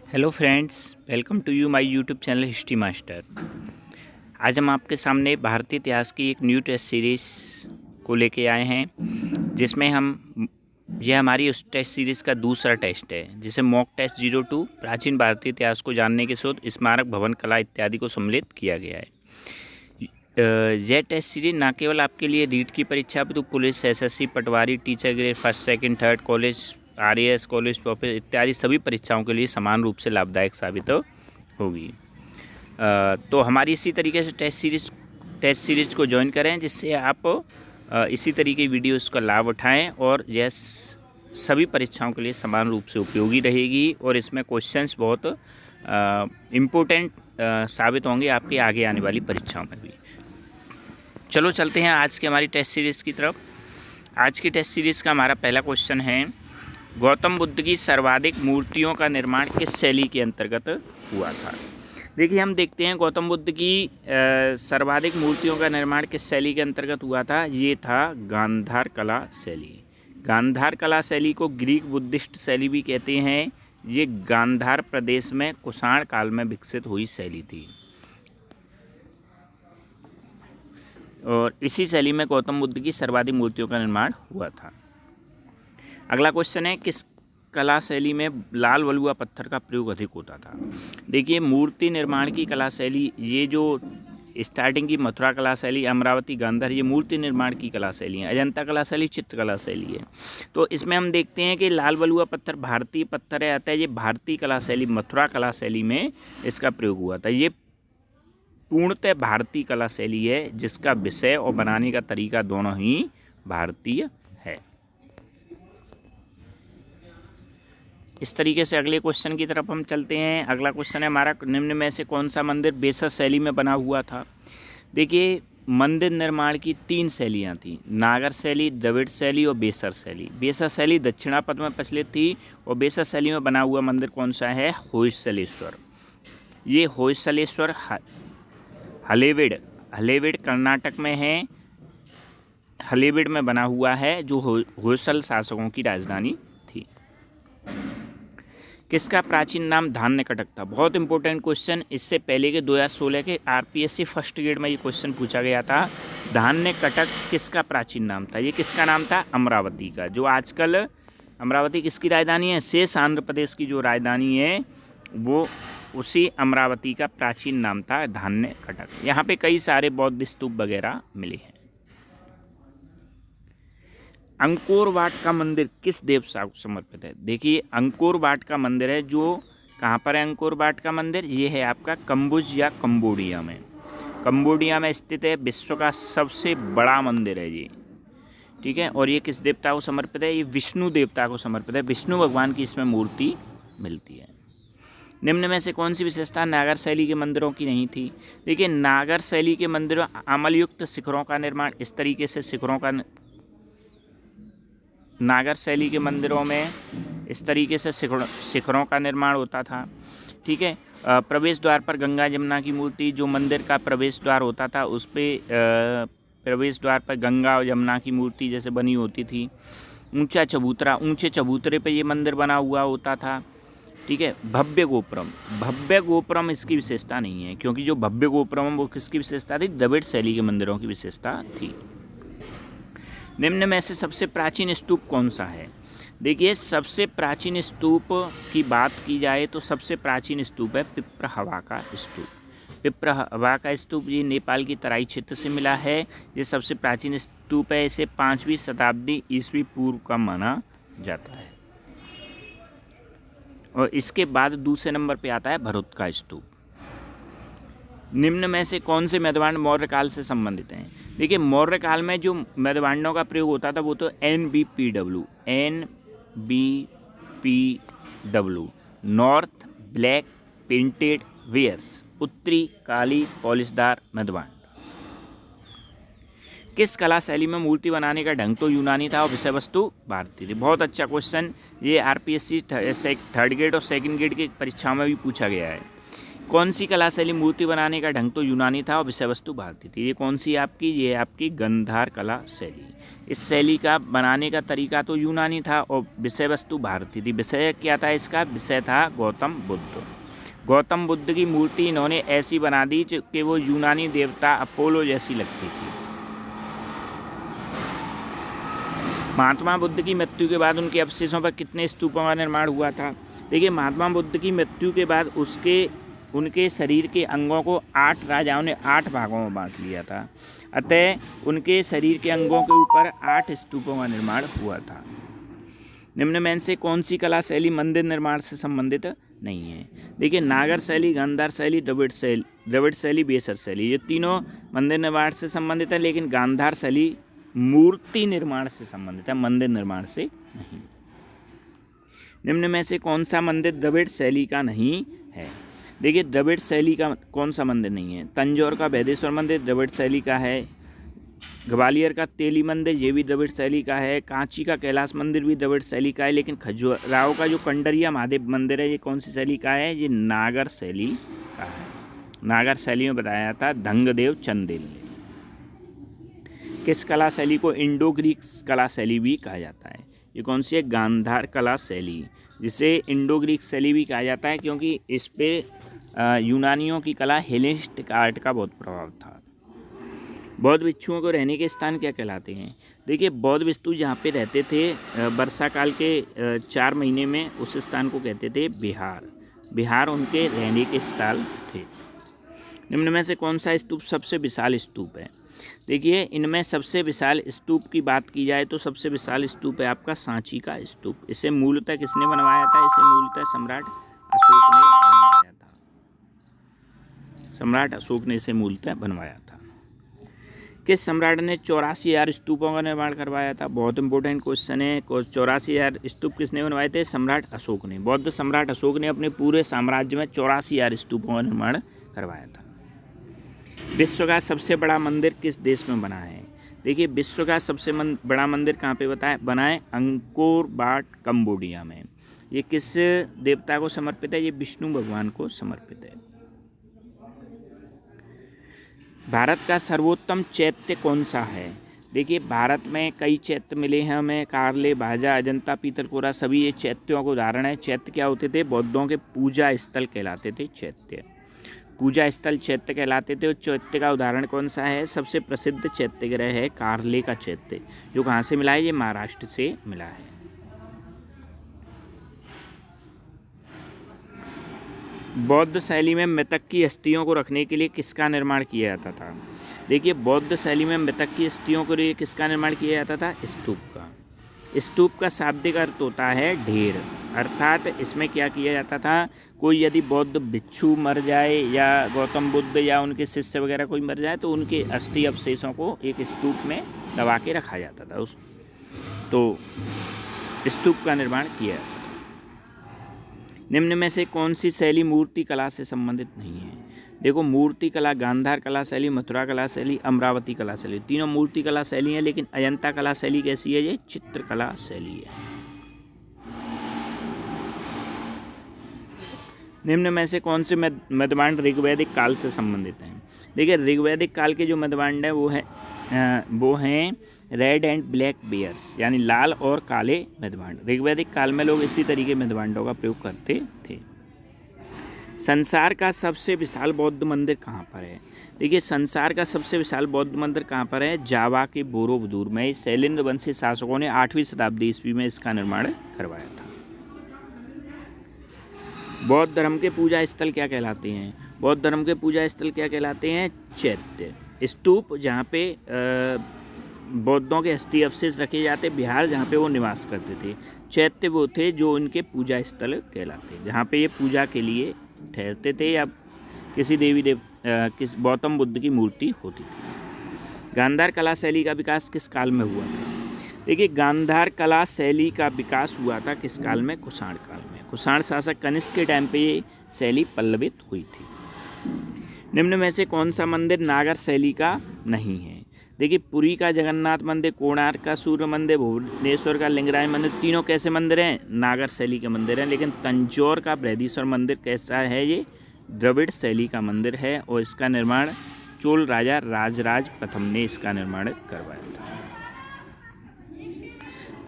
Hello friends, welcome to you my YouTube channel history master. आज हम आपके सामने भारतीय इतिहास की एक न्यू टेस्ट सीरीज़ को लेके आए हैं, जिसमें यह हमारी उस टेस्ट सीरीज़ का दूसरा टेस्ट है, जिसे मॉक टेस्ट 02 प्राचीन भारतीय इतिहास को जानने के शोध, स्मारक, भवन, कला इत्यादि को सम्मिलित किया गया है। यह टेस्ट सीरीज ना केवल आपके लिए रीट की परीक्षा तो police, SSC, patwari, teacher grade first, second, third, college, RAS, college professor इत्यादि सभी परीक्षाओं के लिए समान रूप से लाभदायक साबित होगी। तो हमारी इसी तरीके से टेस्ट सीरीज को ज्वाइन करें, जिससे आप इसी तरीके की वीडियोस का लाभ उठाएं और यह सभी परीक्षाओं के लिए समान रूप से उपयोगी रहेगी और इसमें क्वेश्चंस बहुत इम्पोर्टेंट साबित होंगे आपकी आगे आने वाली परीक्षाओं में भी। चलो चलते हैं आज की हमारी टेस्ट सीरीज़ की तरफ। आज की टेस्ट सीरीज़ का हमारा पहला क्वेश्चन है, गौतम बुद्ध की सर्वाधिक मूर्तियों का निर्माण किस शैली के अंतर्गत हुआ था। देखिए, हम देखते हैं गौतम बुद्ध की सर्वाधिक मूर्तियों का निर्माण किस शैली के अंतर्गत हुआ था। ये था गांधार कला शैली। गांधार कला शैली को ग्रीक बुद्धिस्ट शैली भी कहते हैं। ये गांधार प्रदेश में कुषाण काल में विकसित हुई शैली थी और इसी शैली में गौतम बुद्ध की सर्वाधिक मूर्तियों का निर्माण हुआ था। अगला क्वेश्चन है, किस कला शैली में लाल वलुआ पत्थर का प्रयोग अधिक होता था। देखिए, मूर्ति निर्माण की कला शैली, ये जो स्टार्टिंग की मथुरा कला शैली, अमरावती, गांधार, ये मूर्ति निर्माण की कला शैली है। अजंता कला शैली चित्रकला शैली है। तो इसमें हम देखते हैं कि लाल वलुआ पत्थर भारतीय पत्थर है, अतः ये भारतीय कला शैली, मथुरा कला शैली में इसका प्रयोग हुआ था। ये पूर्णतः भारतीय कला शैली है, जिसका विषय और बनाने का तरीका दोनों ही भारतीय है। इस तरीके से अगले क्वेश्चन की तरफ हम चलते हैं। अगला क्वेश्चन है हमारा, निम्न में से कौन सा मंदिर बेसर शैली में बना हुआ था। देखिए, मंदिर निर्माण की 3 शैलियाँ थी, नागर शैली, द्रविड़ शैली और बेसर शैली। बेसर शैली दक्षिणापथ में प्रचलित थी और बेसर शैली में बना हुआ मंदिर कौन सा है, होयसलेश्वर। ये होयसलेश्वर हलेबीड कर्नाटक में है, हलेबीड में बना हुआ है, जो होयसल शासकों की राजधानी थी। किसका प्राचीन नाम धान्यकटक था। बहुत इंपॉर्टेंट क्वेश्चन, इससे पहले के 2016 के आरपीएससी फर्स्ट ग्रेड में ये क्वेश्चन पूछा गया था। धान्यकटक किसका प्राचीन नाम था। ये किसका नाम था, अमरावती का। जो आजकल अमरावती किसकी राजधानी है, शेष आंध्र प्रदेश की जो राजधानी है, वो उसी अमरावती का प्राचीन नाम था धान्यकटक। यहाँ पे कई सारे बौद्ध स्तूप वगैरह मिले हैं। अंकोर वाट का मंदिर किस देवता को समर्पित है। देखिए, अंकोर वाट का मंदिर है, जो कहाँ पर है अंकोर वाट का मंदिर, ये है आपका कम्बोज या कंबोडिया में। कंबोडिया में स्थित है, विश्व का सबसे बड़ा मंदिर है ये, ठीक है। और ये किस देवता को समर्पित है, ये विष्णु देवता को समर्पित है। विष्णु भगवान की इसमें मूर्ति मिलती है। निम्न में से कौन सी विशेषता नागर शैली के मंदिरों की नहीं थी। देखिए, नागर शैली के मंदिरों अमलयुक्त शिखरों का निर्माण, इस तरीके से शिखरों का, नागर शैली के मंदिरों में इस तरीके से शिखरों का निर्माण होता था, ठीक है। प्रवेश द्वार पर गंगा जमुना की मूर्ति, जो मंदिर का प्रवेश द्वार होता था उस पर प्रवेश द्वार पर गंगा और यमुना की मूर्ति जैसे बनी होती थी। ऊंचा चबूतरा, ऊंचे चबूतरे पर ये मंदिर बना हुआ होता था, ठीक है। भव्य गोपुरम इसकी विशेषता नहीं है, क्योंकि जो भव्य गोपुरम वो किसकी विशेषता थी, द्रविड़ शैली के मंदिरों की विशेषता थी। निम्न में से सबसे प्राचीन स्तूप कौन सा है। देखिए, सबसे प्राचीन स्तूप की बात की जाए तो सबसे प्राचीन स्तूप है पिपरहवा का स्तूप। पिपरहवा का स्तूप ये नेपाल की तराई क्षेत्र से मिला है। ये सबसे प्राचीन स्तूप है। इसे 5वीं शताब्दी ईस्वी पूर्व का माना जाता है। और इसके बाद दूसरे नंबर पे आता है भरूच का स्तूप। निम्न में से कौन से मेदवांड मौर्य काल से संबंधित हैं। देखिए, मौर्य काल में जो मेदवांडों का प्रयोग होता था वो तो NBPW, north black painted wares, उत्तरी काली पॉलिशदार मेदवांड। किस कला शैली में मूर्ति बनाने का ढंग तो यूनानी था और विषय वस्तु भारतीय थी। बहुत अच्छा क्वेश्चन, ये आरपीएससी थर्ड ग्रेड और सेकंड ग्रेड की परीक्षाओं में भी पूछा गया है। कौन सी कला शैली मूर्ति बनाने का ढंग तो यूनानी था और विषय वस्तु भारतीय थी? ये कौन सी आपकी, ये आपकी गांधार कला शैली। इस शैली का बनाने का तरीका तो यूनानी था और विषय वस्तु भारतीय थी। विषय क्या था इसका? विषय था गौतम बुद्ध। गौतम बुद्ध की मूर्ति इन्होंने ऐसी बना दी कि वो यूनानी देवता अपोलो जैसी लगती थी। महात्मा बुद्ध की मृत्यु के बाद उनके अवशेषों पर कितने स्तूपों का निर्माण हुआ था? देखिए, महात्मा बुद्ध की मृत्यु के बाद उनके शरीर के अंगों को 8 राजाओं ने 8 भागों में बांट लिया था। अतः उनके शरीर के अंगों के ऊपर 8 स्तूपों का निर्माण हुआ था। निम्न में से कौन सी कला शैली मंदिर निर्माण से संबंधित नहीं है? देखिए, नागर शैली, गांधार शैली, द्रविड़ शैली, बेसर शैली, ये तीनों मंदिर निर्माण से संबंधित है, लेकिन गांधार शैली मूर्ति निर्माण से संबंधित है, मंदिर निर्माण से नहीं। निम्न में से कौन सा मंदिर द्रविड़ शैली का नहीं है? देखिए, द्रविड़ शैली का कौन सा मंदिर नहीं है? तंजौर का बैदेश्वर मंदिर द्रविड़ शैली का है। ग्वालियर का तेली मंदिर, ये भी द्रविड़ शैली का है। कांची का कैलाश मंदिर भी द्रविड़ शैली का है। लेकिन खजुराहो का जो कंडरिया महादेव मंदिर है, ये कौन सी शैली का है? ये नागर शैली का है। नागर शैली में बताया था धंगदेव चंदेल ने। किस कला शैली को इंडो ग्रीक कला शैली भी कहा जाता है? ये कौन सी है? गांधार कला शैली, जिसे इंडो ग्रीक शैली भी कहा जाता है, क्योंकि इस पे यूनानियों की कला हेलेनिस्टिक आर्ट का बहुत प्रभाव था। बौद्ध भिक्षुओं को रहने के स्थान क्या कहलाते हैं? देखिए, बौद्ध भिक्षु जहाँ पे रहते थे वर्षा काल के 4 महीने में, उस स्थान को कहते थे बिहार। बिहार उनके रहने के स्थल थे। निम्न में से कौन सा स्तूप सबसे विशाल स्तूप है? देखिए, इनमें सबसे विशाल स्तूप की बात की जाए तो सबसे विशाल स्तूप है आपका सांची का स्तूप। इसे मूलतः किसने बनवाया था? इसे मूलतः सम्राट अशोक ने बनवाया था। सम्राट अशोक ने इसे मूलतः बनवाया था। किस सम्राट ने 84,000 स्तूपों का निर्माण करवाया था? बहुत इंपॉर्टेंट क्वेश्चन है। 84,000 स्तूप किसने बनवाए थे? सम्राट अशोक ने। बौद्ध सम्राट अशोक ने अपने पूरे साम्राज्य में 84,000 स्तूपों का निर्माण करवाया था। विश्व का सबसे बड़ा मंदिर किस देश में बना है? देखिए, विश्व का सबसे बड़ा मंदिर कहाँ पे बना है? अंकोर वाट, कंबोडिया में। ये किस देवता को समर्पित है? ये विष्णु भगवान को समर्पित है। भारत का सर्वोत्तम चैत्य कौन सा है? देखिए, भारत में कई चैत्य मिले हैं हमें, कार्ले, भाजा, अजंता, पीतलकोरा, सभी ये चैत्यों का उदाहरण है। चैत्य क्या होते थे? बौद्धों के पूजा स्थल कहलाते थे चैत्य। पूजा स्थल चैत्य कहलाते थे। और चैत्य का उदाहरण कौन सा है? सबसे प्रसिद्ध चैत्य ग्रह है कार्ले का चैत्य, जो कहाँ से मिला है? ये महाराष्ट्र से मिला है। बौद्ध शैली में मृतक की अस्थियों को रखने के लिए किसका निर्माण किया जाता था? देखिए, बौद्ध शैली में मृतक की अस्थियों के लिए किसका निर्माण किया जाता था? स्तूप का। स्तूप का शाब्दिक अर्थ होता है ढेर, अर्थात इसमें क्या किया जाता था? कोई यदि बौद्ध भिक्षु मर जाए या गौतम बुद्ध या उनके शिष्य वगैरह कोई मर जाए तो उनके अस्थि अवशेषों को एक स्तूप में दबा के रखा जाता था। तो स्तूप का निर्माण किया जाता था। निम्न में से कौन सी शैली मूर्ति कला से संबंधित नहीं है? देखो, मूर्ति कला गांधार कला शैली, मथुरा कला शैली, अमरावती कला शैली, तीनों मूर्ति कला शैली है। लेकिन अजंता कला शैली कैसी है? ये चित्रकला शैली है। निम्न में से कौन से मध्यमांड ऋग्वैदिक काल से संबंधित हैं? देखिए, ऋग्वैदिक काल के जो मध्यमांड है वो हैं रेड एंड ब्लैक बेयर्स, यानी लाल और काले मध्यमांड। ऋग्वैदिक काल में लोग इसी तरीके मध्यमांडों का प्रयोग करते थे। संसार का सबसे विशाल बौद्ध मंदिर कहाँ पर है? देखिए, संसार का सबसे विशाल बौद्ध मंदिर कहाँ पर है? जावा के बोरोबुदुर में। शैलेंद्र वंशी शासकों ने 8वीं शताब्दी ईस्वी में इसका निर्माण करवाया था। बौद्ध धर्म के पूजा स्थल क्या कहलाते हैं? बौद्ध धर्म के पूजा स्थल क्या कहलाते हैं? चैत्य। स्तूप, जहाँ पे बौद्धों के अस्थि अवशेष रखे जाते, बिहार जहाँ पे वो निवास करते थे। चैत्य वो थे जो उनके पूजा स्थल कहलाते, जहाँ पे ये पूजा के लिए ठहरते थे या किसी किस गौतम बुद्ध की मूर्ति होती थी। गांधार कला शैली का विकास किस काल में हुआ था? देखिए, गांधार कला शैली का विकास हुआ था किस काल में? कुषाण काल में। कुषाण शासक कनिष्क के टाइम पे ये शैली पल्लवित हुई थी। निम्न में से कौन सा मंदिर नागर शैली का नहीं है? देखिए, पुरी का जगन्नाथ मंदिर, कोणार्क का सूर्य मंदिर, भुवनेश्वर का लिंगराज मंदिर, तीनों कैसे मंदिर हैं? नागर शैली के मंदिर हैं। लेकिन तंजौर का बृहदीश्वर मंदिर कैसा है? ये द्रविड़ शैली का मंदिर है और इसका निर्माण चोल राजा राजराज प्रथम ने इसका निर्माण करवाया था।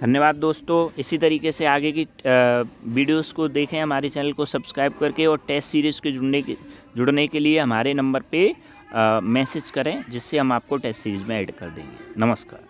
धन्यवाद दोस्तों। इसी तरीके से आगे की वीडियोस को देखें, हमारे चैनल को सब्सक्राइब करके, और टेस्ट सीरीज़ के जुड़ने के लिए हमारे नंबर पे मैसेज करें, जिससे हम आपको टेस्ट सीरीज़ में ऐड कर देंगे। नमस्कार।